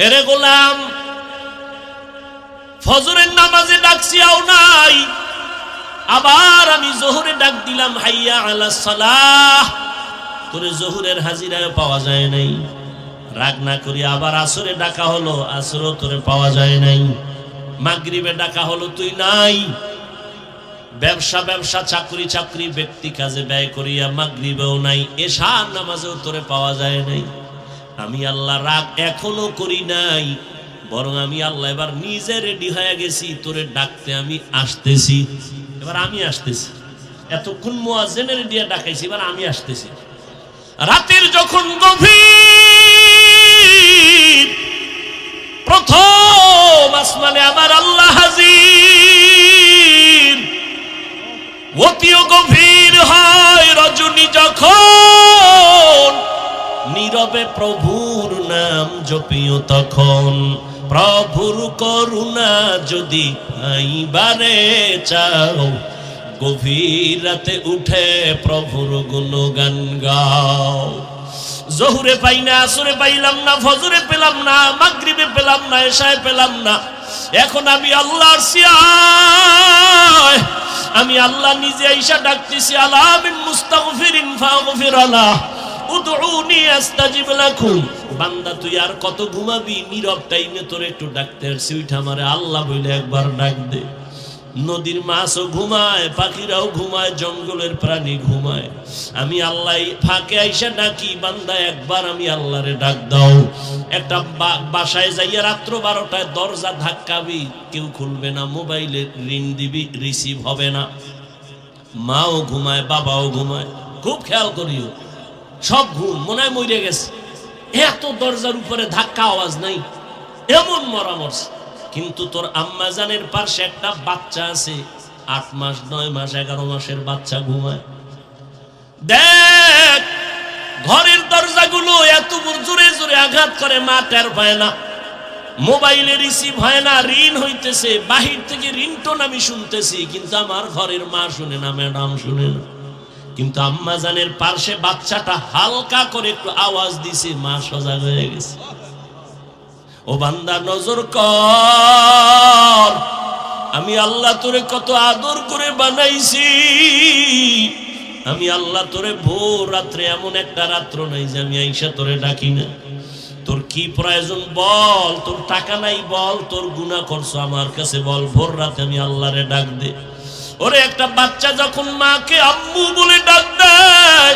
এরে গোলাম, ফজরের নামাজে ডাকছি আও নাই, আবার আমি জোহরে ডাক দিলাম হাইয়া আলাস সালাহ, তোরে জোহরের হাজিরায় পাওয়া যায় নাই। রাগ না করি আবার আসরে ডাকা হলো, আসরও তোরে পাওয়া যায় নাই। মাগরিবে ডাকা হলো, তুই নাই। ব্যবসা ব্যবসা, চাকরি চাকরি, ব্যক্তি কাজে ব্যয় করিয়া মাগরিবেও নাই, এশার নামাজেও তোরে পাওয়া যায় নাই। আমি আল্লাহ রাগ এখনো করি নাই, বরং আমি আল্লাহ এবার নিজে রেডি হয়ে গেছি, তোরে ডাকতে আমি আসতেছি। এবার আমি আসতেছি, এতক্ষণ মুয়াজ্জিনের দিয়ে ডাকাইছি, এবার আমি আসতেছি। রাতের যখন গভীর, প্রথম আসমানে আমার আল্লাহ হাজির। অতিও গভীর হয় রজনী যখন, নীরবে প্রভুর নাম জপিও তখন। প্রভুর করুণা যদি পাইবারে চাও, গভীর রাতে উঠে প্রভুর গুণগান গাও। জোহরে পাই না, আসরে পাইলাম না, ফজরে পেলাম না, মাগরিবে পেলাম না, এশায় পেলাম না। এখন আমি আল্লাহর সিয়ায়, আমি আল্লাহ নিজে আইসা ডাকতেছি, আলা মিন মুস্তাগফিরিন ফাগফির লাহ, উদউনি আস্তাজিব লাকুম। বান্দা তুই আর কত ঘুমাবি? নীরব টাইমে তোর একটু ডাকতে আসছি, উঠা আমারে আল্লাহ বলে একবার ডাক দে। নদীর মাছও ঘুমায়, পাখিরাও ঘুমায়, জঙ্গলের প্রাণী ঘুমায়, আমি আল্লাহ ফাঁকে আইসা ডাকি, বান্দা একবার আমি আল্লাহরে ডাক দাও। একটা বাসায় যাইয়া রাত্র 12টায় দরজা ধাক্কাবি, কেউ খুলবে না, মোবাইলে রিং দিবি, রিসিভ হবে না। মাও ঘুমায়, বাবাও ঘুমায়, খুব খেয়াল করিও। সব ঘুম, মনে হয় মরে গেছে, এত দরজার উপরে ধাক্কা, আওয়াজ নাই, এমন মরা মরছে। কিন্তু তোর আম্মা জানের পাশে একটা বাচ্চা আছে, 8 মাস 9 মাস 11 মাসের বাচ্চা ঘুমায়। দেখ, ঘরের দরজাগুলো এত জোরে জোরে আঘাত করে, মা টের পায় না, মোবাইলে রিসিভ হয় না, রিং হইতেছে, বাহির থেকে রিংটোন আমি শুনতেছি, কিন্তু আমার ঘরের মা শুনে না, ম্যাডাম শুনে না। কিন্তু আম্মা জানের পাশে বাচ্চাটা হালকা করে একটু আওয়াজ দিছে, মা সজাগ হয়ে গেছে। ও বান্দা, নজর কর, আমি আল্লাহ তোরে কত আদর করে বানাইছি। আমি আল্লাহ তোরে ভোর রাত্রে, এমন একটা রাত্র নাই যে আমি আইসা তোরে ডাকি না। তোর কি প্রয়োজন বল, তোর টাকা নাই বল, তোর গুনাহ করছো আমার কাছে বল, ভোর রাতে আমি আল্লাহরে ডাক দে। ওরে, একটা বাচ্চা যখন মাকে আম্মু বলে ডাক দেয়,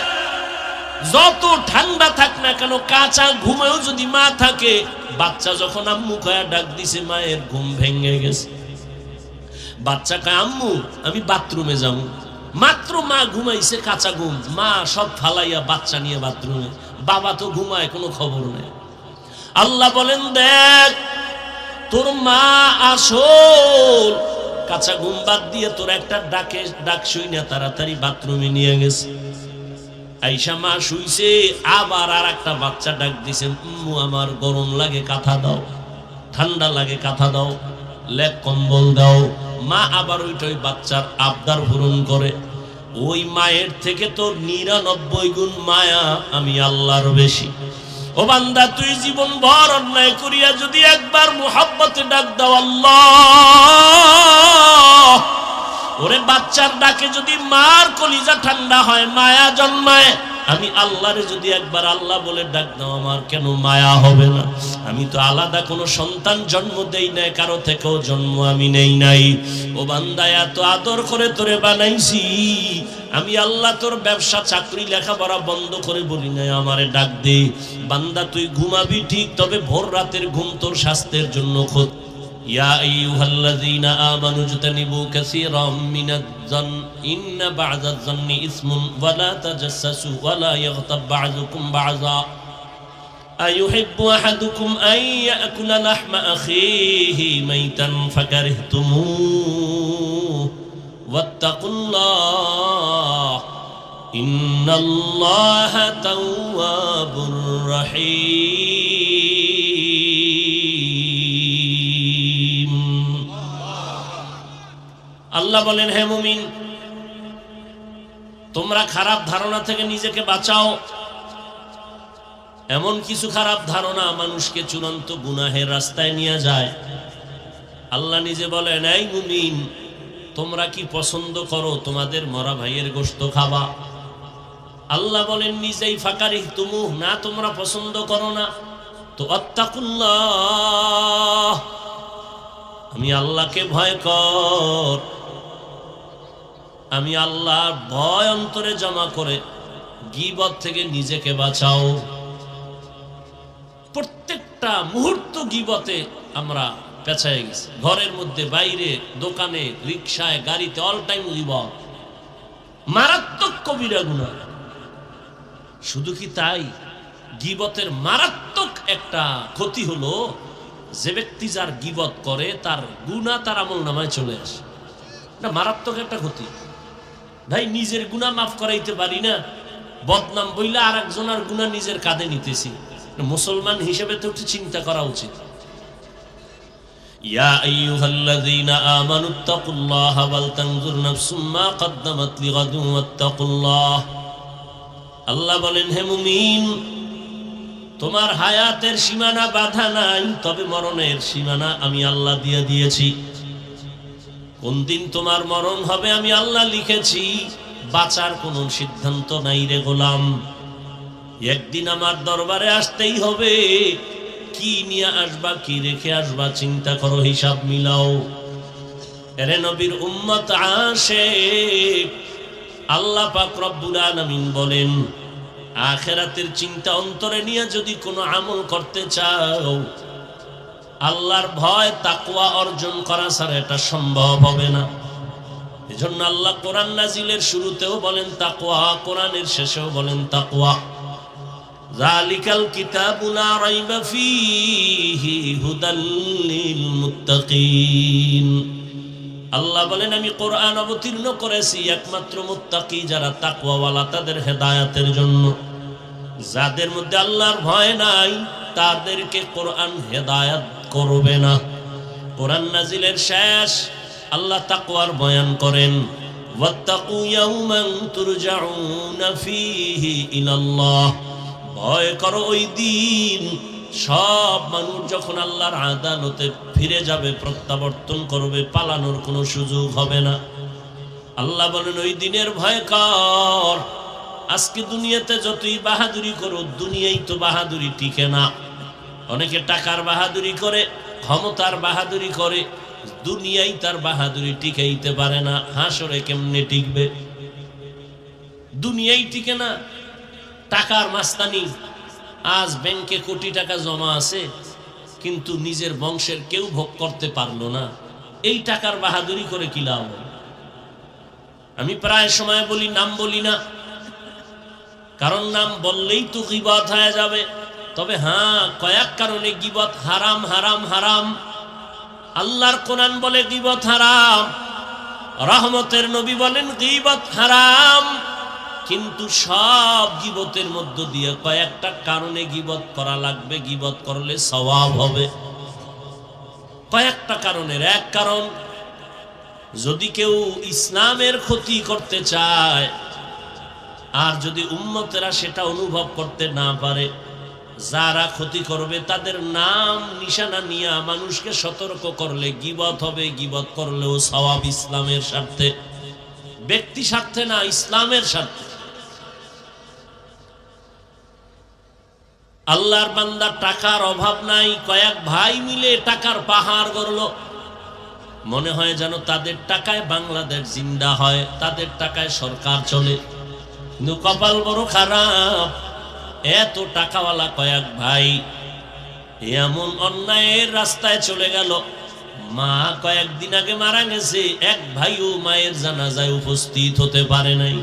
যত ঠান্ডা থাক না কেন, কাঁচা ঘুমেও যদি মা থাকে, বাচ্চা যখন আম্মু কয়া ডাক দিছে, মায়ের ঘুম ভেঙে গেছে। বাচ্চা কয়, আম্মু আমি বাথরুমে যাবো। মাত্র মা ঘুমাইছে, কাঁচা ঘুম, মা সব ফালাইয়া বাচ্চা নিয়ে বাথরুমে, বাবা তো ঘুমায়, কোনো খবর নেই। আল্লাহ বলেন, দেখ, তোর মা আসল কাঁচা ঘুম বাদ দিয়ে তোর একটা ডাক শুই না তাড়াতাড়ি বাথরুমে নিয়ে গেছে। আইসা মা শুইছে, আবার আর একটা বাচ্চা ডাক দিছে, আমার গরম লাগে কাঁথা দাও, ঠান্ডা লাগে কাঁথা দাও, লেপ কম্বল দাও। মা আবার ওই বাচ্চার আবদার পূরণ করে। ওই মায়ের থেকে তোর 99 গুণ মায়া আমি আল্লাহর বেশি। ও বান্দা, তুই জীবন ভর অন্যায় করিয়া যদি একবার মুহাব্বতে ডাক দাও আল্লাহ, ওরে বাচ্চার ডাকে যদি মার কলিজা ঠান্ডা হয়, মায়া জন্মায়, আমি আল্লাহরে যদি একবার আল্লাহ বলে ডাক দাও, আমার কেন মায়া হবে না? আমি তো আলাদা কোনো সন্তান জন্ম দেই নাই, কারো থেকেও জন্ম আমি নেই নাই। ও বান্দা, এত আদর করে তোরে বানাইছি, আমি আল্লাহ তোর ব্যবসা চাকরি লেখাপড়া বন্ধ করে বলি নাই আমারে ডাক দে। বান্দা, তুই ঘুমাবি ঠিক, তবে ভোর রাতের ঘুম তোর স্বাস্থ্যের জন্য ক্ষতি। ইয়া আইয়ুহাল্লাযীনা আমানু ইজতানিবু কাসীরাম মিনাজ-যন ইন্না বা'দাজ-যন্নি ইসমুন ওয়া লা তাজাসসাসু ওয়া লা ইয়াগতাব বা'যুকুম বা'যা আইয়ুহিব্বু আহাদুকুম আন ইয়াকুলা লাহমা আখিহি মাইতান ফাকারিহতুমুহু ওয়াত্তাকুল্লাহ ইন্নাল্লাহা তাওয়াবুর রহিম। আল্লাহ বলেন, হে মুমিন, তোমরা খারাপ ধারণা থেকে নিজেকে বাঁচাও। এমন কিছু খারাপ ধারণা মানুষকে চূড়ান্ত গুনাহের রাস্তায় নিয়ে যায়। আল্লাহ নিজে বলেন, এই মুমিন, তোমরা কি পছন্দ করো তোমাদের মরা ভাইয়ের গোশত খাবা? আল্লাহ বলেন নিজেই, ফাকারিহ তুমু, না তোমরা পছন্দ করো না তো আত্তাকুল্লাহ, আমি আল্লাহকে ভয় কর। আমি আল্লাহর ভয় অন্তরে জমা করে গীবত থেকে নিজেকে বাঁচাও। প্রত্যেকটা মুহূর্ত গীবতে আমরা পেছায় গেছি, ঘরের মধ্যে, বাইরে, দোকানে, রিকশায়, গাড়িতে, অল টাইম গীবত, মারাত্মক কবিরা গুনাহ। শুধু কি তাই, গীবতের মারাত্মক একটা ক্ষতি হলো, যে ব্যক্তি যার গীবত করে তার গুনাহ তার আমলনামায় চলে আসে। না, মারাত্মক একটা ক্ষতি। ভাই, নিজের গুনাহ মাফ করাইতে পারি না, বদনাম বইলা আর একজনের গুনাহ নিজের কাঁধে নিতেছি। মুসলমান হিসেবে তো একটু চিন্তা করা উচিত। ইয়া আইয়ুহাল্লাযীনা আমানুত্তাকুল্লাহা ওয়াল তানজুর নাফসুম মা কদ্দামাত লিগাদুন ওয়াত্তাকুল্লাহ। আল্লাহ বলেন, হে মুমিন, তোমার হায়াতের সীমানা বাধা নাই, তবে মরণের সীমানা আমি আল্লাহ দিয়ে দিয়েছি। কোন দিন তোমার মরণ হবে আমি আল্লাহ লিখেছি, বাঁচার কোনো সিদ্ধান্ত নাই রে গোলাম। একদিন আমার দরবারে আসতেই হবে, কি নিয়ে আসবা, কি রেখে আসবা, চিন্তা করো, হিসাব মিলাও। এরে নবীর উম্মত আশিক, আল্লাহ পাক রব্বুল আলামিন বলেন, আখিরাতের চিন্তা অন্তরে নিয়ে যদি কোনো আমল করতে চাও, আল্লাহর ভয় তাকওয়া অর্জন করা ছাড়া এটা সম্ভব হবে না। এজন্য আল্লাহ কোরআন নাজিলের শুরুতেও বলেন তাকওয়া, কোরআনের শেষেও বলেন তাকওয়া। যালিকাল কিতাবু লা রাইবা ফীহি হুদাল লিল মুত্তাকিন। আল্লাহ বলেন, আমি কোরআন অবতীর্ণ করেছি একমাত্র মুত্তাকি যারা তাকওয়াওয়ালা তাদের হেদায়েতের জন্য। যাদের মধ্যে আল্লাহর ভয় নাই তাদেরকে কোরআন হেদায়েত করবে না। কোরআন নাজিলের শেষ আল্লাহ তাকওয়ার বয়ান করেন, ওয়াত্তাকু ইয়াওমান তুরজাউনা ফীহি ইলাল্লাহ। ভয় করো ওই দিন সব মানুষ যখন আল্লাহর আদালতে ফিরে যাবে, প্রত্যাবর্তন করবে, পালানোর কোনো সুযোগ হবে না। আল্লাহ বলেন, ওই দিনের ভয় কর। আজকে দুনিয়াতে যতই বাহাদুরি করো, দুনিয়াই তো বাহাদুরি টিকে না। অনেকে টাকার বাহাদুরি করে, ক্ষমতার বাহাদুরি করে, দুনিয়াই তার বাহাদুরি টিকাইতে পারে না। হাসরে কেমনে টিকবে? দুনিয়াই টিকে না। টাকার মাস্তানি, আজ ব্যাংকে কোটি টাকা জমা আছে, কিন্তু নিজের বংশের কেউ ভোগ করতে পারলো না। এই টাকার বাহাদুরি করে কি লাভ? আমি প্রায় সময় বলি, নাম বলি না, কারণ নাম বললেই তো গীবত হয়ে যাবে। তবে হ্যাঁ, কয়েক কারণে গীবত হারাম, হারাম, হারাম। আল্লাহর কোরআন বলে গীবত হারাম, রহমতের নবী বলেন গীবত হারাম। কিন্তু সব গীবতের মধ্য দিয়ে কয়েকটা কারণে গীবত করা লাগবে, গীবত করলে সওয়াব হবে। কয়েকটা কারণের এক কারণ, যদি কেউ ইসলামের ক্ষতি করতে চায় আর যদি উম্মতেরা সেটা অনুভব করতে না পারে, যারা ক্ষতি করবে তাদের নাম নিশানা নিয়ে মানুষকে সতর্ক করলে গীবত হবে। গীবত করলেও সওয়াব, ইসলামের স্বার্থে, ব্যক্তি স্বার্থে না, ইসলামের স্বার্থে। আল্লাহর বান্দা, টাকার অভাব নাই, কয়েক ভাই মিলে টাকার পাহাড় গড়ল। মনে হয় যেন তাদের টাকায় বাংলাদেশ জিন্দা হয়, তাদের টাকায় সরকার চলে। কিন্তু কপাল বড় খারাপ, এত টাকাওয়ালা কয়েক ভাই এমন অন্যায়ের রাস্তায় চলে গেল। মা কয়েকদিন আগে মারা গেছে, এক ভাইও মায়ের জানাজায় উপস্থিত হতে পারে নাই।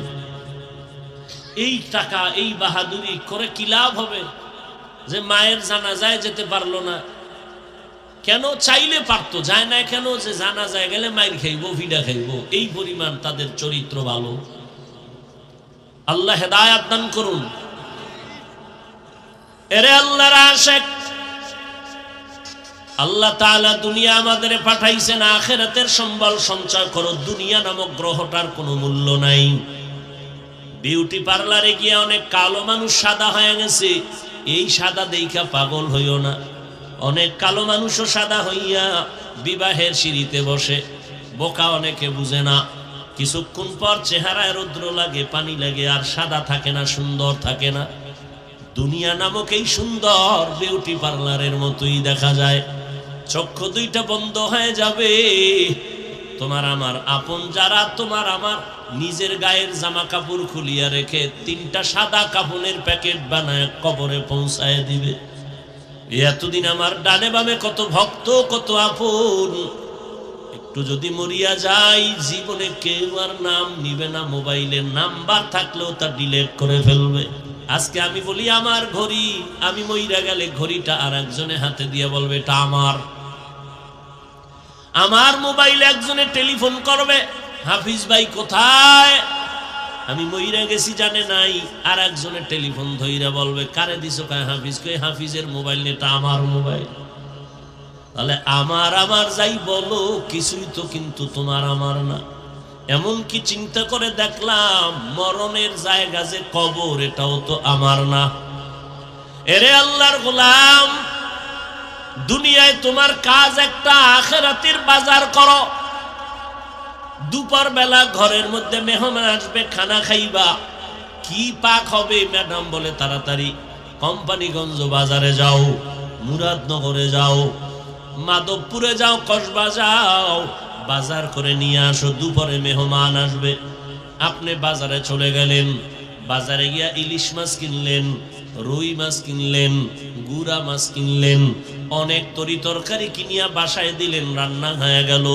এই টাকা, এই বাহাদুরি করে কি লাভ হবে? যে মায়ের জানাজায় যেতে পারলো না কেন? চাইলে পারতো, যায় না কেন? যে জানাজায় গেলে মায়ের খাইবো, ভিডা খাইবো। এই পরিমাণ তাদের চরিত্র ভালো। আল্লাহ হেদায়েত দান করুন। এরে আল্লাহর আশিক, আল্লাহ তাআলা দুনিয়া আমাদের পাঠাইছেন আখিরাতের সম্বল সঞ্চয় করো। দুনিয়া নামক গ্রহটার কোনো মূল্য নাই। বিউটি পার্লারে গিয়ে অনেক কালো মানুষ সাদা হয়ে গেছে, এই সাদা দেইখা পাগল হইও না। অনেক কালো মানুষও সাদা হইয়া বিবাহের সিঁড়িতে বসে, বোকা অনেকে বুঝে না। কিছুক্ষণ পর চেহারায় রৌদ্র লাগে, পানি লাগে, আর সাদা থাকে না, সুন্দর থাকে না। দুনিয়া নামক এই সুন্দর বিউটি পার্লারের মতোই দেখা যায়। চক্ষু দুইটা বন্ধ হয়ে যাবে। তোমার আমার আপন যারা, তোমার আমার নিজের গায়ের জামা কাপড় খুলিয়া রেখে 3টা সাদা কাপড়ের প্যাকেট বানায় কবরে পৌঁছায় দিবে। এতদিন আমার ডানে বামে কত ভক্ত, কত আপন, একটু যদি মরিয়া যাই জীবনে কেউ আর নাম নিবে না। মোবাইলের নাম্বার থাকলেও তা ডিলিট করে ফেলবে। আজকে আমি বলি আমার ঘড়ি, আমি মইরা গেলে ঘড়িটা আর একজনে হাতে দিয়ে বলবে এটা আমার। আমার মোবাইলে একজনে টেলিফোন করবে, হাফিজ ভাই কোথায়, আমি মইরা গেছি জানে নাই। আর একজনে টেলিফোন ধইরা বলবে কারে দিছো, কায় হাফিজ, কই হাফিজের মোবাইল, এটা আমার মোবাইল। তাহলে আমার আমার যাই বলো, কিছুই তো কিন্তু তোমার আমার না। এমন কি চিন্তা করে দেখলাম মরণের জায়গা যে কবর, এটাও তো আমার না। এরে আল্লাহর গোলাম, দুনিয়ায় তোমার কাজ একটা, আখিরাতের বাজার করো। দুপুর বেলা ঘরের মধ্যে মেহমান আসবে, খানা খাইবা, কি পাক হবে ম্যাডাম বলে তাড়াতাড়ি কোম্পানিগঞ্জ বাজারে যাও, মুরাদনগরে যাও, মাধবপুরে যাও, কসবা যাও, বাজার করে নিয়ে আসো। দুপুরে মেহমান আসবে, আপনি বাজারে চলে গেলেন, বাজারে গিয়া ইলিশ মাছ কিনলেন, রুই মাছ কিনলেন, গুড়া মাছ কিনলেন, অনেক তরি তরকারি কিনিয়া বাসায় দিলেন, রান্না হয়ে গেল।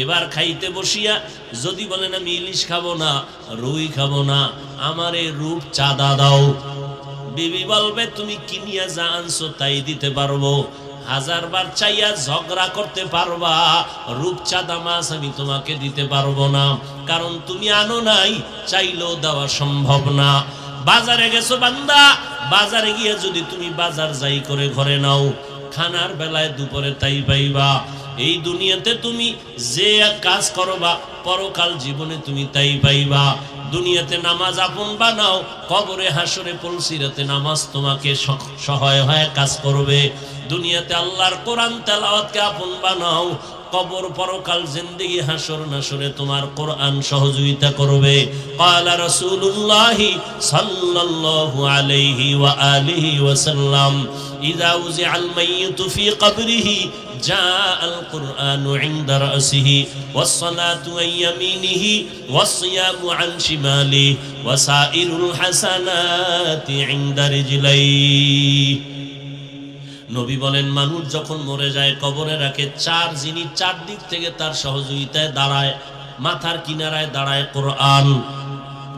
এবার খাইতে বসিয়া যদি বলেন আমি ইলিশ খাবো না, রুই খাবো না, আমারে রূপ চাঁদা দাও, বিবি বলবে তুমি কিনিয়া যা আনছো তাই দিতে পারবো। 1000 বার চাইয়া ঝগড়া করতে পারবা, রূপচাঁদা মাছ আমি তোমাকে দিতে পারবো না, কারণ তুমি আনো নাই, চাইলেও দেওয়া সম্ভব না। বাজারে গেছো বান্দা, বাজারে গিয়ে যদি তুমি বাজার যাই করে ঘরে নাও, খানার বেলায় দুপুরে তাই পাইবা। এই দুনিয়াতে তুমি যে কাজ করবা, পরকাল জীবনে তুমি তাই পাইবা। দুনিয়াতে নামাজ আপন বানাও, কবরে হাসরে পুলসিরাতে নামাজ তোমাকে সহায় হয়ে কাজ করবে। দুনিয়াতে আল্লাহর কোরআন তেলাওয়াতকে আপন বানাও, কবর পরকাল জিন্দেগি হাসর নাসরে তোমার কোরআন সহযোগিতা করবে। ক্বালা রাসূলুল্লাহ সাল্লাল্লাহু আলাইহি ওয়া আলিহি ওয়াসাল্লাম, ইযা উযিআল মাইয়িতু ফি কবরিহি জাআল কুরআনু ইনদা রাসিহি ওয়াস সালাতু আন ইয়ামিনিহি ওয়াস সিয়ামু আন শিমালিহি ওয়া সাইরুল হাসানাতি ইনদা রিজলাইহি। নবী বলেন মানুষ যখন মরে যায় কবরে রাখে 4 জিনিস, 4 দিক থেকে তার সহযোগিতায় দাঁড়ায়। মাথার কিনারায় দাঁড়ায় কোরআন,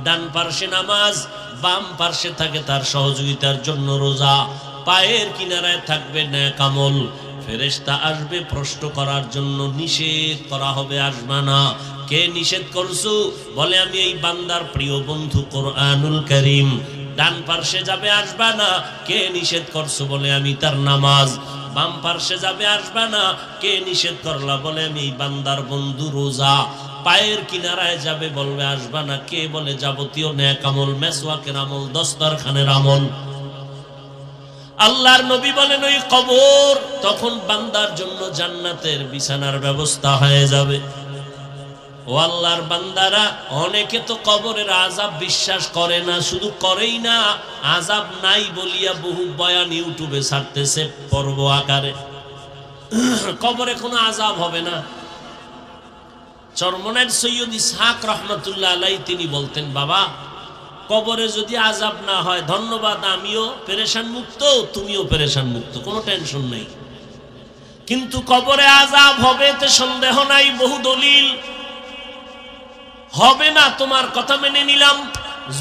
ডান পার্শ্বে নামাজ, বাম পার্শ্বে থাকে তার সহযোগিতার জন্য রোজা, পায়ের কিনারায় থাকবে নেক আমল। ফেরেশতা আসবে প্রশ্ন করার জন্য, নিষেধ করা হবে আসবে না। কে নিষেধ করছো, বলে আমি এই বান্দার প্রিয় বন্ধু কোরআনুল কারীম। ডান পার্শ্বে যাবে আসবা না, কে নিষেধ করছো, বলে আমি তার নামাজ। বাম পার্শ্বে যাবে আসবা না, কে নিষেধ করলা, বলে আমি এই বান্দার বন্ধু রোজা। পায়ের কিনারায় যাবে বলবে আসবা না, কে, বলে যাবতীয় নেক আমল, মেসওয়াকের আমল, দস্তরখানের আমল। আল্লাহর নবী বলেন ওই কবর তখন বান্দার জন্য জান্নাতের বিছানার ব্যবস্থা হয়ে যাবে। ও আল্লাহর বান্দারা, অনেকে তো কবরের আযাব বিশ্বাস করে না, শুধু করেই না, আযাব নাই বলিয়া বহু বয়ান ইউটিউবে ছাড়তেছে পর্ব আকারে। কবরে কোনো আযাব হবে না। চরমনাইর সৈয়দ ইসহাক রহমাতুল্লাহ আলাইহি তিনি বলতেন, বাবা কবরে যদি আযাব না হয় ধন্যবাদ, আমিও পেরেশান মুক্ত, তুমিও পেরেশান মুক্ত, কোনো টেনশন নেই। কিন্তু কবরে আযাব হবে এতে সন্দেহ নাই, বহু দলিল। হবে না তোমার কথা মেনে নিলাম,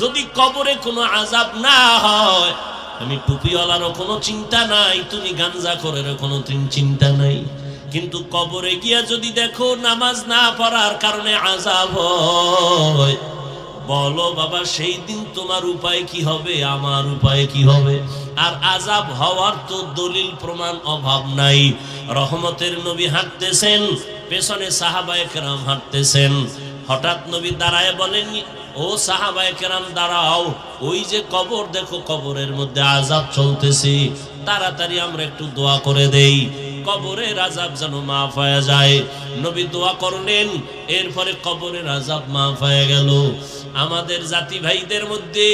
যদি কবরে কোনো আযাব না হয়, আমি টুপিওয়ালারও কোনো চিন্তা নাই, তুমি গাঞ্জাখোরেরও কোনো চিন্তা নাই। কিন্তু কবরে গিয়া যদি দেখো নামাজ না পড়ার কারণে আযাব হয়, বলো বাবা সেই দিন তোমার উপায় কি হবে, আমার উপায় কি হবে? আর আযাব হওয়ার তো দলিল প্রমাণ অভাব নাই। রহমতের নবী হাঁটতেছেন, পেছনে সাহাবায়ে কেরাম হাঁটতেছেন। হঠাৎ নবী দাঁড়ায় বলেন, ও সাহাবায়ে কেরাম দাঁড়াও, ওই যে কবর দেখো, কবরের মধ্যে আযাব চলতেছে, তাড়াতাড়ি আমরা একটু দোয়া করে দেই, কবরের আযাব যেন মাফ হয়ে যায়। নবী দোয়া করলেন, এরপরে কবরের আযাব মাফ হয়ে গেল। আমাদের জাতি ভাইদের মধ্যে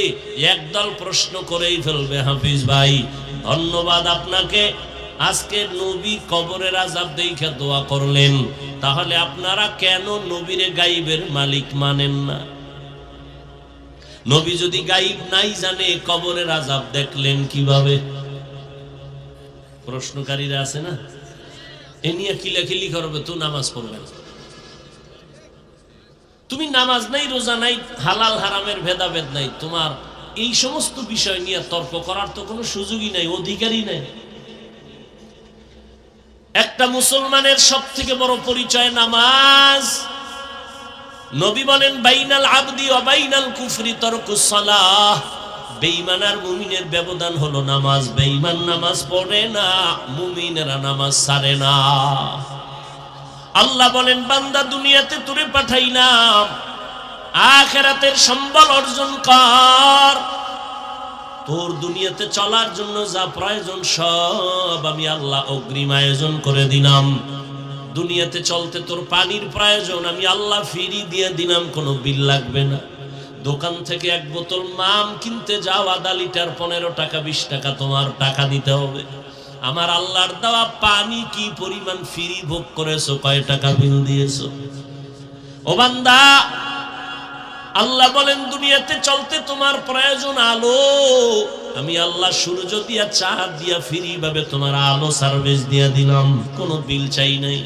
একদল প্রশ্ন করেই ফেলবে, হাফিজ ভাই ধন্যবাদ আপনাকে, আজকে নবী কবরের আযাব দেখে দোয়া করলেন, তাহলে আপনারা কেন নবীরে গাইবের মালিক মানেন না? নবী যদি গাইব নাই জানে, কবরের আযাব দেখলেন কিভাবে? প্রশ্নকারীরা আছে না, এ নিয়ে কিলাকিলি করবে, তো নামাজ পড়বে না, তুমি নামাজ নাই, রোজা নাই, হালাল হারামের ভেদাভেদ নাই, তোমার এই সমস্ত বিষয় নিয়ে তর্ক করার তো কোনো সুযোগই নাই, অধিকারই নাই। একটা মুসলমানের সবথেকে বড় পরিচয় নামাজ। নবী বলেন, বাইনাল আবদি ওয়া বাইনাল কুফরি তারকুস সালাহ, বেঈমান আর মুমিনের ব্যবধান হলো নামাজ। বেঈমান নামাজ পড়ে না, মুমিনেরা নামাজ ছাড়ে না। আল্লাহ বলেন, বান্দা দুনিয়াতে তোরে পাঠাইলাম, আখিরাতের সম্বল অর্জন কর, তোর দুনিয়াতে চলার জন্য যা প্রয়োজন সব আমি আল্লাহ অগ্রিম আয়োজন করে দিলাম। দুনিয়াতে চলতে তোর পানির প্রয়োজন, আমি আল্লাহ ফ্রি দিয়ে দিলাম, কোনো বিল লাগবে না। দোকান থেকে এক বোতল মাম কিনতে যাও, আধা লিটার 15 টাকা 20 টাকা তোমার টাকা দিতে হবে। আমার আল্লাহর দেওয়া পানি কি পরিমাণ ফ্রি ভোগ করেছো, কয় টাকা বিল দিয়েছো? ও বান্দা, আল্লাহ বলেন, দুনিয়াতে চলতে তোমার প্রয়োজন আলো, আমি আল্লাহ সূর্য দিয়া চাঁদ দিয়া ফ্রি ভাবে তোমার আলো সার্ভিস দিয়া দিলাম, কোনো বিল চাই নাই।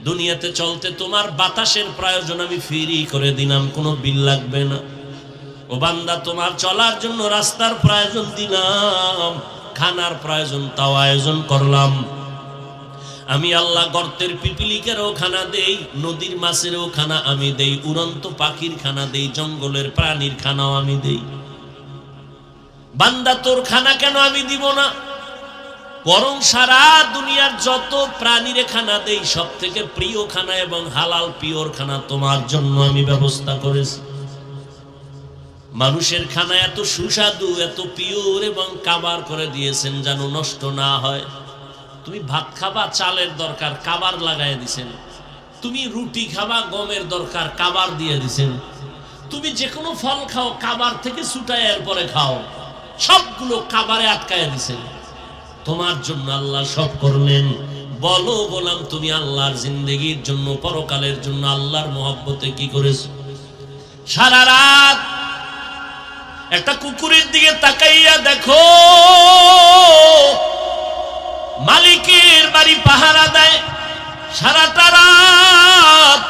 দুনিয়াতে চলতে তোমার বাতাসের প্রয়োজন, আমি ফ্রি করে দিলাম, কোনো বিল লাগবে না। ও বান্দা, তোমার চলার জন্য রাস্তার প্রয়োজন দিলাম, খানার প্রয়োজন তাও আয়োজন করলাম। আমি আল্লাহ গর্তের পিপিলিকেরও খানা দেই, নদীর মাছেরও খানা আমি দেই, উড়ন্ত পাখির খানা দেই, জঙ্গলের প্রাণীর খানাও আমি দেই। বান্দা, তোর খানা কেন আমি দিব না? বরং সারা দুনিয়ার যত প্রাণীর খানা দেই, সব থেকে প্রিয় খানা এবং হালাল পিওর খানা তোমার জন্য আমি ব্যবস্থা করেছি। মানুষের খানা এত সুস্বাদু, এত পিওর এবং কাবার করে দিয়েছেন যেন নষ্ট না হয়। তুমি ভাত খাবা, চালের দরকার, কাবার লাগাই দিছেন। তুমি রুটি খাবা, গমের দরকার, কাবার দিয়ে দিছেন। তুমি যে কোনো ফল খাও, কাবার থেকে ছুটায় এরপরে খাও, সবগুলো কাবারে আটকায় দিছেন। তোমার জন্য আল্লাহ সব করলেন। বলো গোলাম, তুমি আল্লাহর জিন্দেগির জন্য, পরকালের জন্য আল্লাহর মহব্বতে কি করেছো? সারা রাত একটা কুকুরের দিকে তাকাইয়া দেখো, মালিকের বাড়ি পাহারা দেয় সারাটা রাত,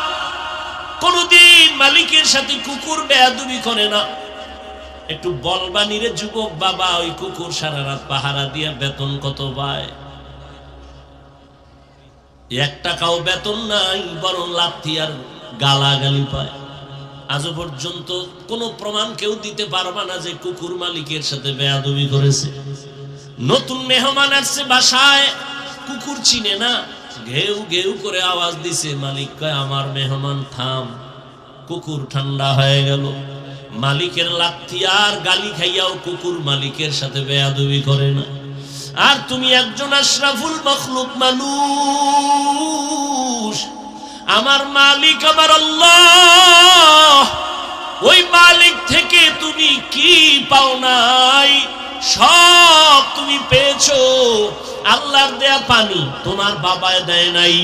কোনদিন মালিকের সাথে কুকুর বেয়াদবি করে না। একটু বলবানি রে যুবক বাবা, ওই কুকুর সারা রাত পাহারা দিয়া বেতন কত পায়? 1 টাকাও বেতন নাই, বরং লাথি আর গালাগালি পায়। আজও পর্যন্ত কোনো প্রমাণ কেউ দিতে পারবা না যে কুকুর মালিকের সাথে বেয়াদবি করেছে। নতুন মেহমান আসছে বাসায়, কুকুর চিনে না, ঘেউ ঘেউ করে আওয়াজ দিছে, মালিক কয় আমার মেহমান থাম, কুকুর ঠান্ডা হয়ে গেল। মালিকের লাথি আর গালি খাইয়াও কুকুর মালিকের সাথে বেয়াদবি করে না। আর তুমি একজন আশরাফুল মখলুক মানুষ, আমার মালিক আমার আল্লাহ, ওই মালিক থেকে তুমি কি পাও নাই? সব তুমি পেয়েছো। আল্লাহর দেয়া পানি তোমার বাবায় দেয় নাই,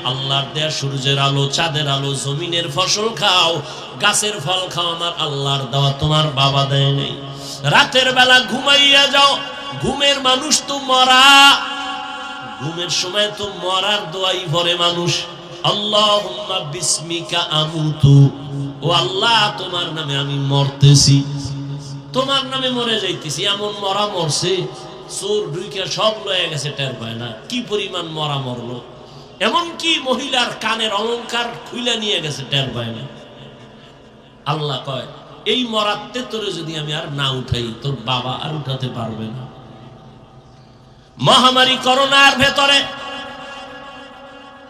আল্লাহর দেয়া সূর্যের আলো, চাঁদের আলো, জমিনের ফসল খাও, গাছের ফল খাও, আমার আল্লাহর দেওয়া তোমার বাবা দেয় নাই। রাতের বেলা ঘুমাইয়া যাও, ঘুমের মানুষ তো মরা, ঘুমের সময় তো মরার দোয়াই ভরে মানুষ। আল্লাহুম্মা বিসমিকা আমুতু, ও আল্লাহ তোমার নামে আমি মরতেছি, তোমার নামে মরে যাইতেছি। এমন মরা মরছে, চোর ঢুইকা সব লয়ে গেছে, টের পায় না কি পরিমাণ মরা মরলো। এমনকি মহিলার কানের অলংকার খুইলা নিয়ে গেছে, টের পায় না। আল্লাহ কয়, এই মরাতে তোরে যদি আমি আর না উঠাই, তোর বাবা আর উঠাতে পারবে না। মহামারী করোনার ভেতরে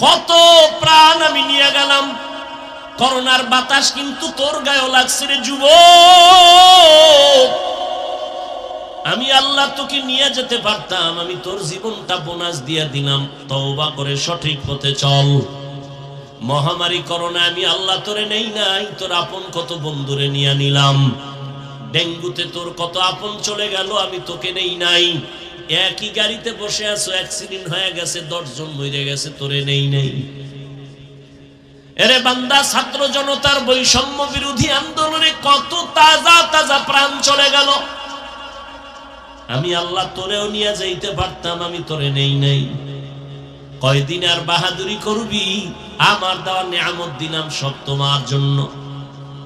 কত প্রাণ আমি নিয়ে গেলাম, করোনার বাতাস কিন্তু তোর গায়েও লাগছে রে যুবক। আমি আল্লাহ তোকে নিয়ে যেতে পারতাম, আমি তোর জীবনটা বোনাস দিয়ে দিলাম, তওবা করে সঠিক পথে চল। মহামারী করোনা আমি আল্লাহ তোরে নেই নাই, তোর আপন কত বন্ধুরে নিয়ে নিলাম। ডেঙ্গুতে তোর কত আপন চলে গেল, আমি তোকে নেই নাই। একই গাড়িতে বসে আছো, অ্যাক্সিডেন্ট হয়ে গেছে, 10 জন মরে গেছে, তোরে নেই নাই। এরে বান্দা, ছাত্র জনতার বৈষম্য বিরোধী আন্দোলনে কত তাজা তাজা প্রাণ চলে গেল, আমি আল্লাহ তোরেও নিয়ে যাইতে পারতাম, আমি তোরে নেই নাই। কয়দিন আর বাহাদুরি করবি? আমার দেওয়া নিয়ামত দিলাম সব তোমার জন্য।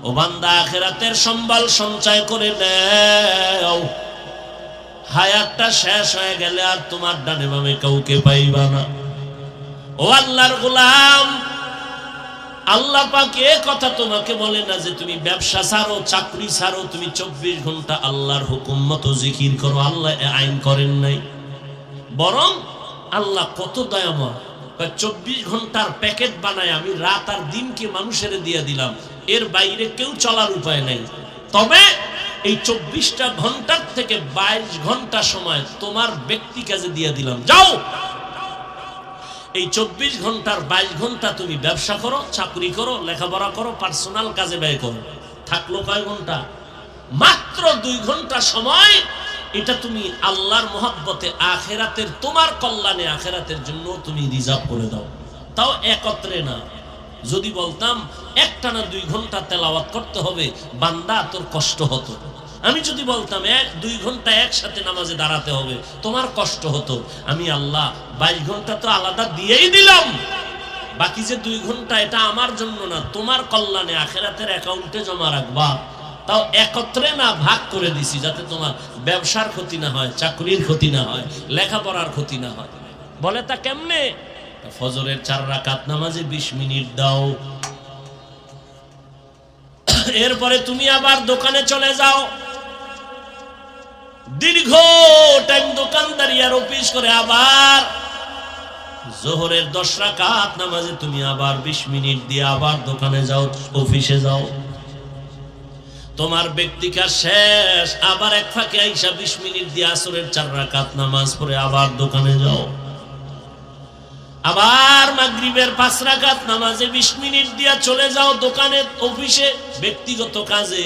ও বান্দা, আখিরাতের সম্বল সঞ্চয় করে নাও। হায়াতটা শেষ হয়ে গেলে আর তোমার ডানে বামে কাউকে পাইবা না। ও আল্লাহর গোলাম, আল্লাহ পাক এ কথা তোমাকে বলে না যে তুমি ব্যবসা ছাড়ো, চাকরি ছাড়ো, তুমি 24 ঘন্টা আল্লাহর হুকুম মতো জিকির করো। আল্লাহ আইন করেন নাই, বরং আল্লাহ কত দয়াময়। 24 ঘন্টার প্যাকেট বানায় আমি রাত আর দিনকে মানুষের দিয়ে দিলাম, এর বাইরে কেউ চলার উপায় নাই। তবে এই 24টা ঘন্টার থেকে 22 ঘন্টা সময় তোমার ব্যক্তি কাজে দিয়ে দিলাম, যাও। এই 24 ঘন্টার 22 ঘন্টা তুমি ব্যবসা করো, চাকরি করো, লেখাপড়া করো, পার্সোনাল কাজে ব্যয় করো। থাকলো কয় ঘন্টা? মাত্র 2 ঘন্টা সময়। এটা তুমি আল্লাহর মহব্বতে, আখেরাতের তোমার কল্যাণে, আখেরাতের জন্য তুমি রিজার্ভ করে দাও। তাও একত্রে না। যদি বলতাম একটানা 2 ঘন্টা তেলাওয়াত করতে হবে, বান্দা তোর কষ্ট হতো। আমি যদি বলতাম 2 ঘন্টা একসাথে নামাজে দাঁড়াতে হবে, তোমার কষ্ট হতো। আমি আল্লাহ 22 ঘন্টা তো আলাদা দিয়েই দিলাম, বাকি যে 2 ঘন্টা এটা আমার জন্য না, তোমার কল্যাণে, আখেরাতের অ্যাকাউন্টে জমা রাখবা। তাও একত্রে না, ভাগ করে দিছি, যাতে তোমার ব্যবসার ক্ষতি না হয়, চাকরির ক্ষতি না হয়, লেখাপড়ার ক্ষতি না হয়। বলে তা কেমনে? ফজরের 4 রাকাত নামাজে 20 মিনিট দাও। এরপরে তুমি আবার দোকানে চলে যাও, দীর্ঘ টাইম দোকানদারি আর অফিস করে আবার জোহরের 10 রাকাত নামাজে তুমি আবার 20 মিনিট দিয়ে আবার দোকানে যাও, অফিসে যাও। তোমার ব্যক্তিকার শেষ, আবার এক ফাঁকে আইসা 20 মিনিট দিয়ে আসরের 4 রাকাত নামাজ পড়ে আবার দোকানে যাও। আবার মাগরিবের 5 রাকাত নামাজে 20 মিনিট দিয়া চলে যাও দোকানে, অফিসে, ব্যক্তিগত কাজে।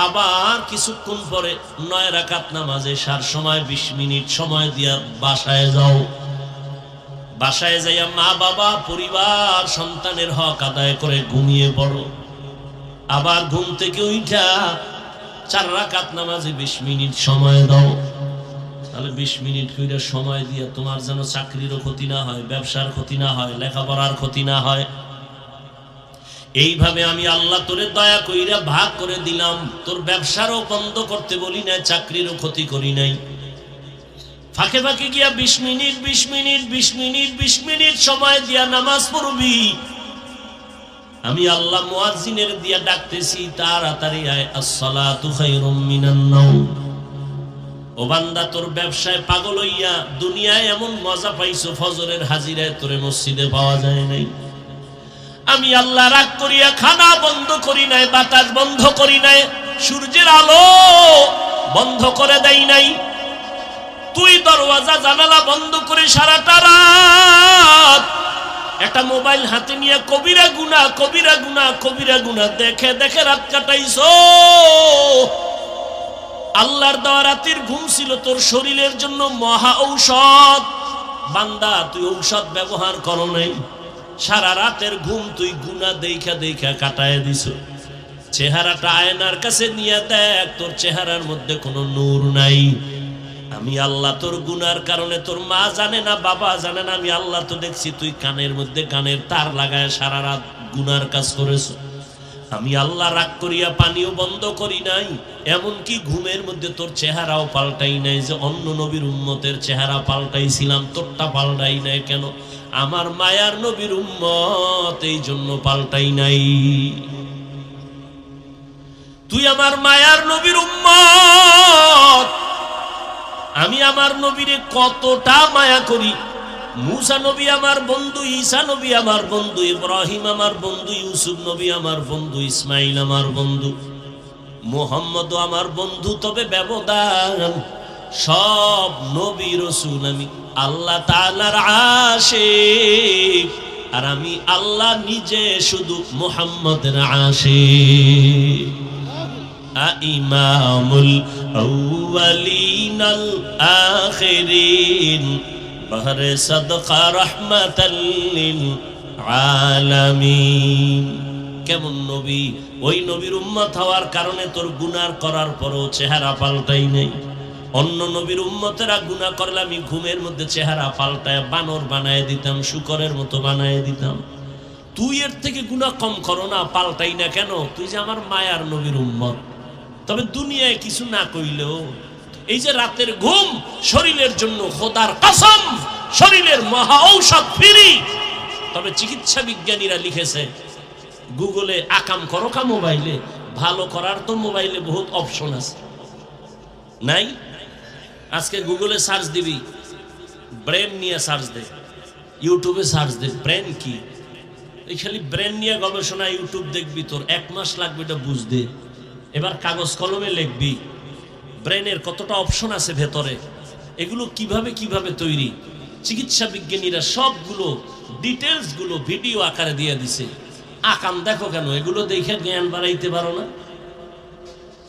আবার কিছুক্ষণ পরে 9 রাকাত নামাজে সার সময় 20 মিনিট সময় দিয়া বাসায় যাও। বাসায় যাইয়া মা বাবা, পরিবার, সন্তানের হক আদায় করে ঘুমিয়ে পড়ো। আবার ঘুম থেকে উঠা 4 রাকাত নামাজে 20 মিনিট সময় দাও। তাহলে 20 মিনিট করে সময় দিয়ে তোমার যেন চাকরিরও ক্ষতি না হয়, ব্যবসার ক্ষতি না হয়, লেখাপড়ার ক্ষতি না হয়। এইভাবে আমি আল্লাহ তোরে দয়া কইরা ভাগ করে দিলাম। তোর ব্যবসারও বন্ধ করতে বলি নাই, চাকরিরও ক্ষতি করি নাই। ফাঁকে ফাঁকে গিয়া 20 মিনিট 20 মিনিট 20 মিনিট 20 মিনিট সময় দিয়া নামাজ পড়বি। আমি আল্লাহ মুয়াজ্জিনের দিয়া ডাকতেছি, তাড়াতাড়ি আয়, আসসালাতু খায়রুম মিনান নাওম। ও বান্দা, তোর ব্যবসায় পাগল হইয়া দুনিয়ায় এমন মজা পাইছো, ফজরের হাজিরায় তোরে মসজিদে পাওয়া যায় নাই। আমি আল্লাহ রাগ করিয়া খানা বন্ধ করি নাই, বাতাস বন্ধ করি নাই, সূর্যের আলো বন্ধ করে দেই নাই। তুই দরওয়াজা জানালা বন্ধ করে সারাটা রাত একটা মোবাইল হাতে নিয়ে কবিরা গুনাহ, কবিরা গুনাহ, কবিরা গুনাহ দেখে দেখে রাত কাটাইছো। আল্লাহর দেওয়া রাতের ঘুম ছিল তোর শরীরের জন্য মহা ঔষধ। বান্দা, তুই ঔষধ ব্যবহার করো নাই, সারা রাতের ঘুম তুই গুনাহ দেখা দেখা কাটায় দিছ। চেহারাটা আয়নার কাছে নিয়ে দেখ, তোর চেহারার মধ্যে কোনো নূর নাই। আমি আল্লাহ তোর গুনার কারণে, তোর মা জানে না, বাবা জানে না, আমি আল্লাহ তো দেখছি তুই কানের মধ্যে কানের তার লাগায় সারা রাত গুনার কাজ করেছ। আমি আল্লাহ রাগ করিয়া পানিও বন্ধ করি নাই, এমনকি ঘুমের মধ্যে তোর চেহারাও পাল্টাই নাই। যে অন্য নবীর উম্মতের চেহারা পাল্টাইছিলাম, তোরটা পাল্টাই নাই কেন? আমার মায়ার নবীর উম্মত, এই জন্য পাল্টাই নাই। তুই আমার মায়ার নবীর উম্মত। আমি আমার নবীরে কতটা মায়া করি, মুসা নবী আমার বন্ধু, ঈসা নবী আমার বন্ধু, ইব্রাহিম আমার বন্ধু, ইউসুফ নবী আমার বন্ধু, ইসমাইল আমার বন্ধু, মুহাম্মদ আমার বন্ধু। তবে ব্যবধান, সব নবী রাসূল আমি আল্লাহ তাআলার আশিক, আর আমি আল্লাহ নিজে শুধু মুহাম্মদের আশিক। ইমামুল আউয়ালিনাল আখিরিন বাহরে সাদকা রাহমাতাল লিল আলামিন। কেমন নবী! ওই নবীর উম্মত হওয়ার কারণে তোর গুনাহ করার পরও চেহারা পাল্টাই নেই। অন্য নবীর উম্মতেরা গুনাহ করলে আমি ঘুমের মধ্যে চেহারা পাল্টায় বানর বানায় দিতাম, শূকরের মতো বানায় দিতাম। তুই এর থেকে গুনাহ কম করো না, পাল্টাই না কেন? তুই যে আমার মায়ার নবীর উম্মত। তবে দুনিয়ায় কিছু না কইলেও এই যে রাতের ঘুম শরীরের জন্য খোদার কসম শরীরের মহা ঔষধ ফ্রি। তবে চিকিৎসা বিজ্ঞানীরা লিখেছে গুগলে আকাম করো কা মোবাইলে, ভালো করার তো মোবাইলে বহুত অপশন আছে, নাই? আজকে গুগলে সার্চ দিবি, ব্রেন নিয়ে সার্চ দে, ইউটিউবে সার্চ দে ব্রেন কি। এই খালি ব্রেন নিয়ে গবেষণা ইউটিউব দেখবি, তোর 1 মাস লাগবে এটা বুঝতে। এবার কাগজ কলমে লিখবি ব্রেনের কতটা অপশন আছে ভেতরে, এগুলো কিভাবে কিভাবে তৈরি। চিকিৎসা বিজ্ঞানীরা সবগুলো ডিটেলস গুলো ভিডিও আকারে দিয়ে দিছে। আকাম দেখো কেন? এগুলো দেখে জ্ঞান বাড়াইতে পারো না?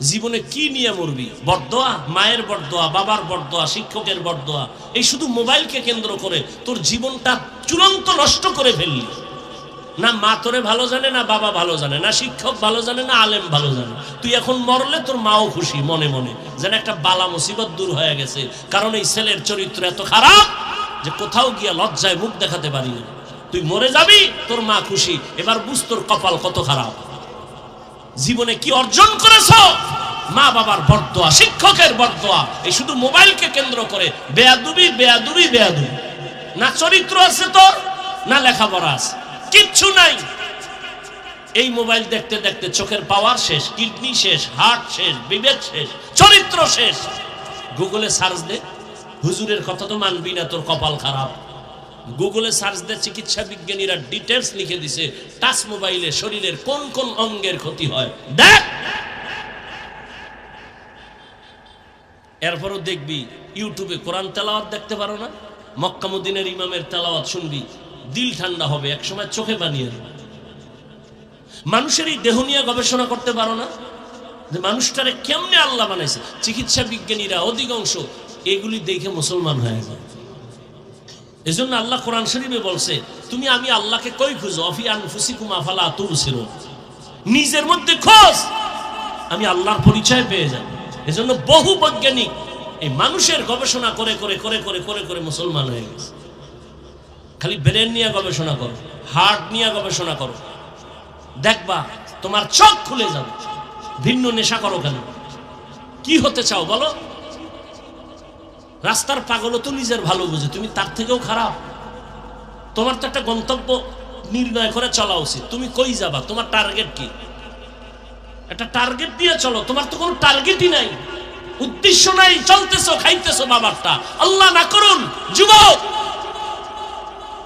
জীবনে কি নিয়ে মরবি? বরদোয়া, মায়ের বরদোয়া, বাবার বরদোয়া, শিক্ষকের বরদোয়া, এই শুধু মোবাইলকে কেন্দ্র করে তোর জীবনটা চূড়ান্ত নষ্ট করে ফেললি। না মা তোরে ভালো জানে, না বাবা ভালো জানে, না শিক্ষক ভালো জানে, না আলেম ভালো জানে। তুই এখন মরলে তোর মাও খুশি মনে মনে, যেন একটা বালা মুসিবত দূর হয়ে গেছে। কারণ এই ছেলের চরিত্র এত খারাপ যে কোথাও গিয়া লজ্জায় মুখ দেখাতে পারি না। তুই মরে যাবি, তোর মা খুশি। এবার বুঝ তোর কপাল কত খারাপ। জীবনে কি অর্জন করেছো? মা বাবার বরদোয়া, শিক্ষকের বরদোয়া, এই শুধু মোবাইলকে কেন্দ্র করে বেয়াদবি বেয়াদবি বেয়াদবি। না চরিত্র আছে তোর, না লেখাপড়া আছে, কিচ্ছু নাই। এই মোবাইল দেখতে দেখতে চোখের পাওয়ার শেষ, কিডনি শেষ, হার্ট শেষ, বিবেক শেষ, চরিত্র শেষ। গুগলে সার্চ দে, হুজুরের কথা তো মানবি না, তোর কপাল খারাপ। গুগলে সার্চ দে, চিকিৎসা বিজ্ঞানীরা ডিটেলস লিখে দিছে টাচ মোবাইলে শরীরের কোন কোন অঙ্গের ক্ষতি হয়, দেখ। এরপরও দেখবি ইউটিউবে কোরআন তেলাওয়াত দেখতে পারো না? মক্কা মদিনার ইমামের তেলাওয়াত শুনবি, দিল ঠান্ডা হবে, একসময় চোখে বানিয়ে দেবে। মানুষের এই দেহ নিয়ে গবেষণা করতে পারো না যে মানুষটারে কেমনে আল্লাহ বানাইছে? চিকিৎসা বিজ্ঞানীরা অধিকাংশ এগুলি দেখে মুসলমান হয়ে যায়। এজন্য আল্লাহ কোরআন শরীফে বলছে, তুমি আমি আল্লাহকে কই খুঁজো, অফি আনফুসিকুম আফালা তুবসিরুন, নিজের মধ্যে খোঁজ, আমি আল্লাহর পরিচয় পেয়ে যাব। এজন্য বহু বৈজ্ঞানিক এই মানুষের গবেষণা করে করে করে করে করে করে মুসলমান হয়ে গেছে। খালি ব্রেন নিয়ে গবেষণা করো, হার্ট নিয়ে গবেষণা করো, দেখবা তোমার চোখ খুলে যাবে। ভিন্ন নেশা করো কেন? কি হতে চাও বলো? রাস্তার পাগলও তো নিজের ভালো বুঝে, তুমি তার থেকেও খারাপ। তোমার তো একটা গন্তব্য নির্ণয় করে চলা উচিত। তুমি কই যাবা? তোমার টার্গেট কি? একটা টার্গেট দিয়ে চলো। তোমার তো কোনো টার্গেটই নাই, উদ্দেশ্য নাই, চলতেছো খাইতেছো বাবারটা। আল্লাহ না করুন যুবক,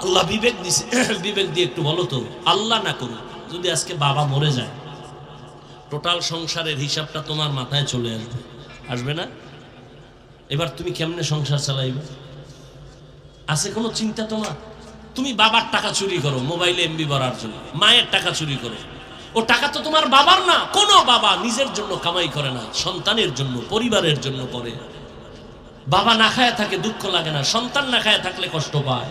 আল্লাহ বিবেক দিছে, বিবেক দিয়ে একটু বলো তো, আল্লাহ না করুন যদি আজকে বাবা মরে যায়, টোটাল সংসারের হিসাবটা তোমার মাথায় চলে আসবে, আসবে না? এবার তুমি কেমনে সংসার চালাইবে? আছে কোনো চিন্তা তোমার? তুমি বাবার টাকা চুরি করো মোবাইলে এমবি ভরার জন্য, মায়ের টাকা চুরি করো, ও টাকা তো তোমার বাবার না। কোনো বাবা নিজের জন্য কামাই করে না, সন্তানের জন্য, পরিবারের জন্য করে। বাবা না খায় থাকে দুঃখ লাগে না, সন্তান না খায় থাকলে কষ্ট পায়।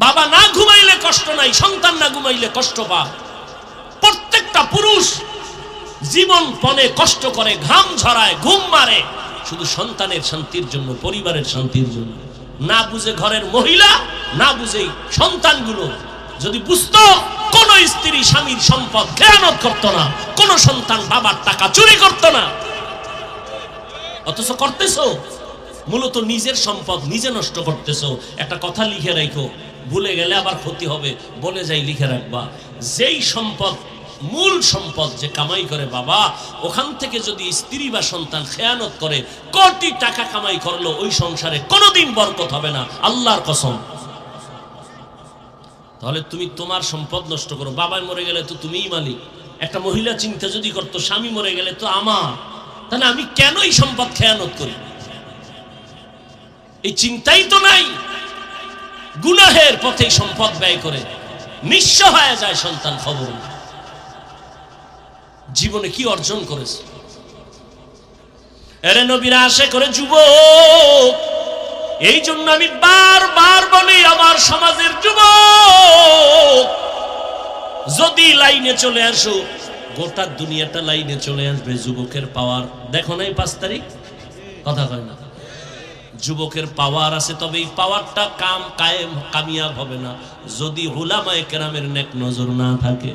বাবা না ঘুমাইলে কষ্ট নাই, সন্তান না ঘুমাইলে কষ্ট পায়। প্রত্যেকটা পুরুষ জীবন পণে কষ্ট করে, ঘাম ঝরায়, ঘুম মারে, শুধু সন্তানের শান্তির জন্য, পরিবারের শান্তির জন্য। না বুঝে ঘরের মহিলা, না বুঝে সন্তানগুলো। যদি বুঝতো, কোন স্ত্রী স্বামীর সম্পদ খেয়ানত করতো না, কোন সন্তান বাবার টাকা চুরি করতো না। অথচ করতেছো, মূলত নিজের সম্পদ নিজে নষ্ট করতেছো। একটা কথা লিখে রাখো, ভুলে গেলে আবার ক্ষতি হবে, বলে যাই লিখে রাখবা, যেই সম্পদ মূল সম্পদ যে কামাই করে বাবা, ওখান থেকে যদি স্ত্রী বা সন্তান খেয়ানত করে, কোটি টাকা কামাই করলো ওই সংসারে কোনোদিন বরকত হবে না, আল্লাহর কসম। তাহলে তুমি তোমার সম্পদ নষ্ট করো, বাবা মরে গেলে তো তুমিই মালিক। একটা মহিলা চিন্তা যদি করতো স্বামী মরে গেলে তো আমার, তাহলে আমি কেন এই সম্পদ খেয়ানত করি? এই চিন্তাই তো নাই। গুনাহের পথে সম্পদ ব্যয় করে নিঃস্ব হয়ে যায় সন্তান, খবর না জীবনে কি অর্জন করেছে। এরে নবীরা আশা করে যুবক, এই জন্য আমি বারবার বলি আমার সমাজের যুবক যদি লাইনে চলে আসো, গোটা দুনিয়াটা লাইনে চলে আসবে। যুবকের পাওয়ার দেখো নাই 5 তারিখ, কথা কয় না? যুবকের পাওয়ার আছে, তবে এই পাওয়ারটা কামিয়াব হবে না যদি উলামায়ে কেরামের নেক নজর না থাকে।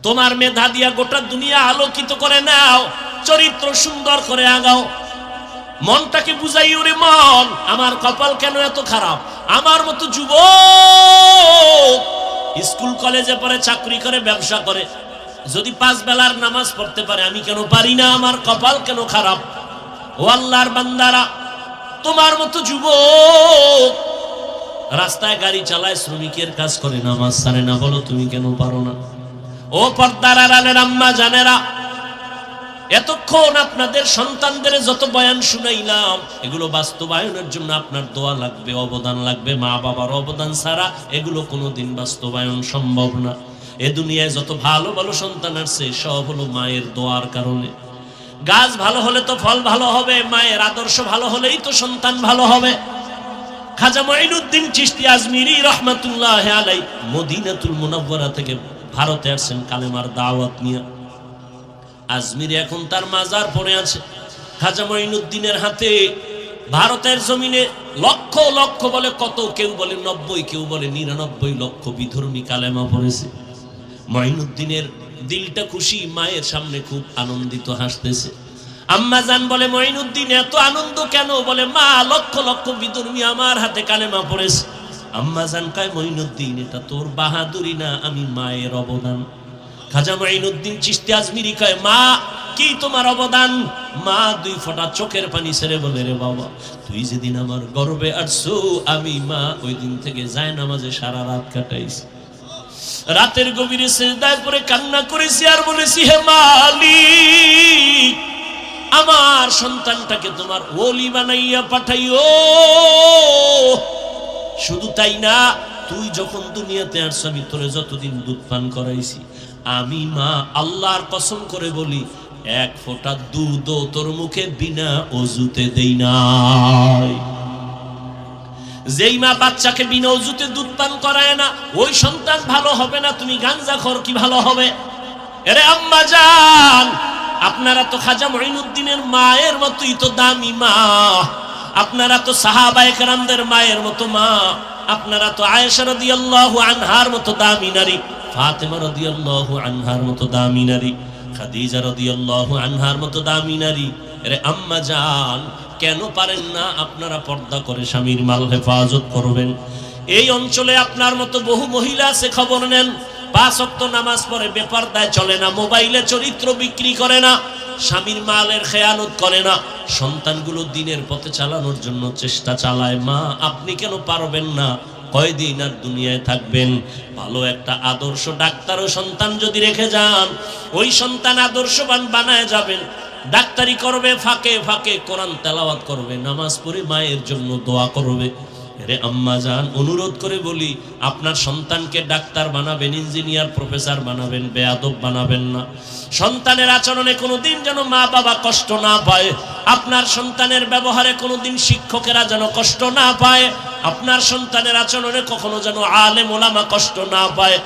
তোমার মেধা দিয়া গোটা দুনিয়া আলোকিত করে নাও, চরিত্র সুন্দর করে আগাও, মনটাকে বুঝাই, ওরে মন আমার কপাল কেন এত খারাপ, আমার মতো যুবক স্কুল কলেজে পড়ে, চাকরি করে, ব্যবসা করে, যদি 5 বেলার নামাজ পড়তে পারে, আমি কেন পারি না? আমার কপাল কেন খারাপ? ও আল্লাহর বান্দারা, তোমার মতো যুবক রাস্তায় গাড়ি চালায়, শ্রমিকের কাজ করে, নামাজ ছাড়ে না, বলো তুমি কেন পারো না? ও পর্দার আড়ালের আম্মা জানেরা, এতক্ষণ আপনাদের সন্তানদের যত বয়ান শুনাইলাম, এগুলো বাস্তবায়নের জন্য আপনার দোয়া লাগবে, অবদান লাগবে। মা বাবার অবদান ছাড়া এগুলো কোনোদিন বাস্তবায়ন সম্ভব না। এ দুনিয়ায় যত ভালো ভালো সন্তান আসছে সব হলো মায়ের দোয়ার কারণে। গাছ ভালো হলে তো ফল ভালো হবে, মায়ের আদর্শ ভালো হলেই তো সন্তান ভালো হবে। খাজা মঈনুদ্দিন চিশতি আজমিরি রহমাতুল্লাহ আলাইহি মদিনাতুল মুনাওয়ারা থেকে ভারতে আসছেন কালেমার দাওয়াত নিয়ে। আজমিরে এখন তার মাজার পড়ে আছে। খাজা মঈনুদ্দিনের হাতে ভারতের জমিনে লক্ষ লক্ষ বলে কত, কেউ বলে 90, কেউ বলে 99 লক্ষ বিধর্মী কালেমা পড়েছে। মঈনুদ্দিনের দিলটা খুশি, মায়ের সামনে খুব আনন্দিত, হাসতেছে। আম্মা জান বলে, মঈনুদ্দিন এত আনন্দ কেন? বলে, মা লক্ষ লক্ষ বিধর্মী আমার হাতে কালেমা পড়েছে। আম্মা জান কয়, মঈনুদ্দিন এটা তোর বাহাদুরি না, আমি মায়ের অবদান। খাজা মঈনুদ্দিন চিশতি আজমিরি কয়, মা কি তোমার অবদান? মা 2 ফোঁটা চোখের পানি ছেড়ে বলে, রে বাবা, তুই যেদিন আমার গর্বে আসছো, আমি মা ওই দিন থেকে যায় নামাজে সারা রাত কাটাইছি, রাতের গভীরে সিজদায় পড়ে কান্না করেছি আর বলেছি, হে মালিক, আমার সন্তানটাকে তোমার ওলি বানাইয়া পাঠাইও। শুধু তাই না, তুই যখন দুনিয়াতে আসছ, আমি তোরে যতদিন দুধ পান করাইছি, আমি মা আল্লাহর কসম করে বলি, 1 ফোঁটা দুধও তোর মুখে বিনা ওযুতে দেই নাই। যেই মা বাচ্চাকে বিনা ওযুতে দুধ পান করায় না, ওই সন্তান ভালো হবে না। তুমি গাঞ্জাখোর কি ভালো হবে? এরে আম্মা জান, আপনারা তো খাজা মঈনুদ্দিনের মায়ের মতোই তো দামি মা, আপনারা তো সাহাবায়ে কেরামদের মায়ের মতো মা, আপনারা তো আয়েশা রাদিয়াল্লাহু আনহার মতো দামি নারী, ফাতেমা রাদিয়াল্লাহু আনহার মতো দামি নারী, খাদিজা রাদিয়াল্লাহু আনহার মতো দামি নারী। আরে আম্মা জান, কেন পারেন না আপনারা পর্দা করে স্বামীর মাল হেফাজত করবেন? এই অঞ্চলে আপনার মতো বহু মহিলা আছে, খবর নেন, 5 ওয়াক্ত নামাজ পড়ে, বেপরদায় চলে না, মোবাইলে চরিত্র বিক্রি করে না, স্বামীর মালের খেয়ানত করে না, সন্তানগুলো দিনের পথে চালানোর জন্য চেষ্টা চালায়। মা আপনি কেন পারবেন না? কয়দিন আর দুনিয়ায় থাকবেন? ভালো একটা আদর্শ ডাক্তারও সন্তান যদি রেখে যান, ওই সন্তান আদর্শবান বানায় যাবেন। ডাক্তারি করবে, ফাঁকে ফাঁকে কোরআন তেলাওয়াত করবে, নামাজ পড়ে মায়ের জন্য দোয়া করবে। রে আম্মা জান, অনুরোধ করে বলি, আপনার সন্তানকে ডাক্তার বানাবেন, ইঞ্জিনিয়ার, প্রফেসর বানাবেন, বেয়াদব বানাবেন না। সন্তানের আচরণে কোনোদিন যেন মা বাবা কষ্ট না পায়, আপনার সন্তানের ব্যবহারে কোনোদিন শিক্ষকেরা যেন কষ্ট না পায়, আপনার সন্তানের আচরণে কখনো যেন আলেম ওলামা কষ্ট না পায়।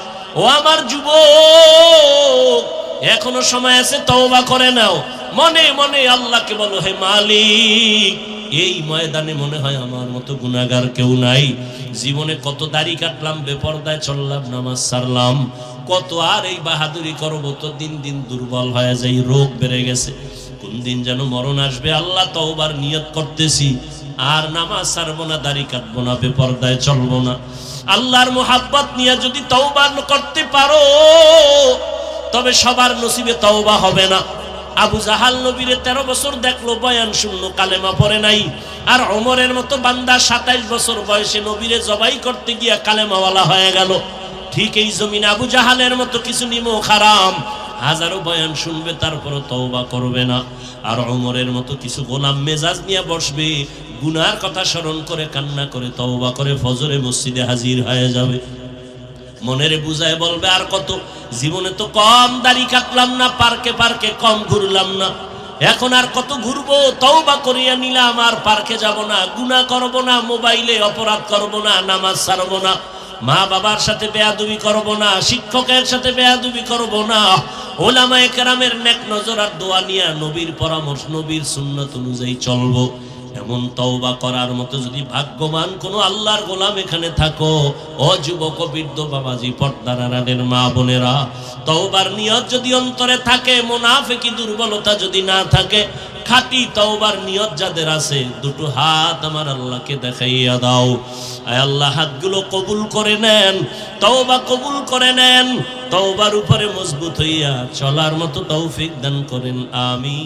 ও আমার যুবক, এখনো সময় আছে, তওবা করে নাও। মনে মনে আল্লাহকে বলো, হে মালিক, এই ময়দানে মনে হয় আমার মতো গুনাহগার কেউ নাই। জীবনে কত দাড়ি কাটলাম, বেপরদায় চললাম, নামাজ ছাড়লাম, কত আর এই বাহাদুরি করবো, তো দিন দিন দুর্বল হয়ে যাই, রোগ বেড়ে গেছে। কোন দিন যেন মরণ আসবে, আল্লাহ তওবার নিয়ত করতেছি, আর নামাজ ছাড়বো না, দাড়ি কাটবো না, বেপরদায় চলবো না। আল্লাহর মুহাব্বত নিয়ে যদি তওবা করতে পারো তবে সবার নসিবে তওবা হবে না। আবু জাহাল নবীরে 13 বছর দেখলো, বয়ান শুনলো, কালেমা পড়ে নাই। আর ওমরের মতো বান্দা 27 বছর বয়সে নবীরে জবাই করতে গিয়া কালেমাওয়ালা হয়ে গেল। ঠিক এই জমিনে আবু জাহালের মতো কিছু নিমো হারাম, হাজারো বয়ান শুনবে তারপরও তওবা করবে না। আর ওমরের মতো কিছু গোলাম মেজাজ নিয়ে বসবে, গুনার কথা স্মরণ করে কান্না করে তওবা করে ফজরে মসজিদে হাজির হয়ে যাবে। মনেরে বুঝায় বলবে, আর কত, জীবনে তো কম দাড়ি কাটলাম না, পার্কে পার্কে কম ঘুরলাম না, এখন আর কত ঘুরবো? তওবা করিয়া নিলাম, আর পার্কে যাব না, গুনাহ করব না, মোবাইলে অপরাধ করব না, নামাজ ছাড়ব না, মা বাবার সাথে বেয়াদবি করব না, শিক্ষকের সাথে বেয়াদবি করব না, ওলামায়ে কেরামের নেক নজর আর দোয়া নিয়ে নবীর পরামর্শ, নবীর সুন্নাত অনুযায়ী চলবো। এমন তওবা করার মতো যদি ভাগ্যবান কোন আল্লাহর গোলাম এখানে থাকো, ও যুবক, বৃদ্ধ, বাবাজি, পর্দার আড়ালের মা বোনেরা, তওবার নিয়ত যদি অন্তরে থাকে, মুনাফিকি দুর্বলতা যদি না থাকে, খাঁটি তওবার নিয়ত যাদের আছে, দুটো হাত আমার আল্লাহকে দেখাইয়া দাও। আয় আল্লাহ, হাতগুলো কবুল করে নেন, তওবা কবুল করে নেন, তওবার উপরে মজবুত হইয়া চলার মতো তৌফিক দান করেন, আমিন।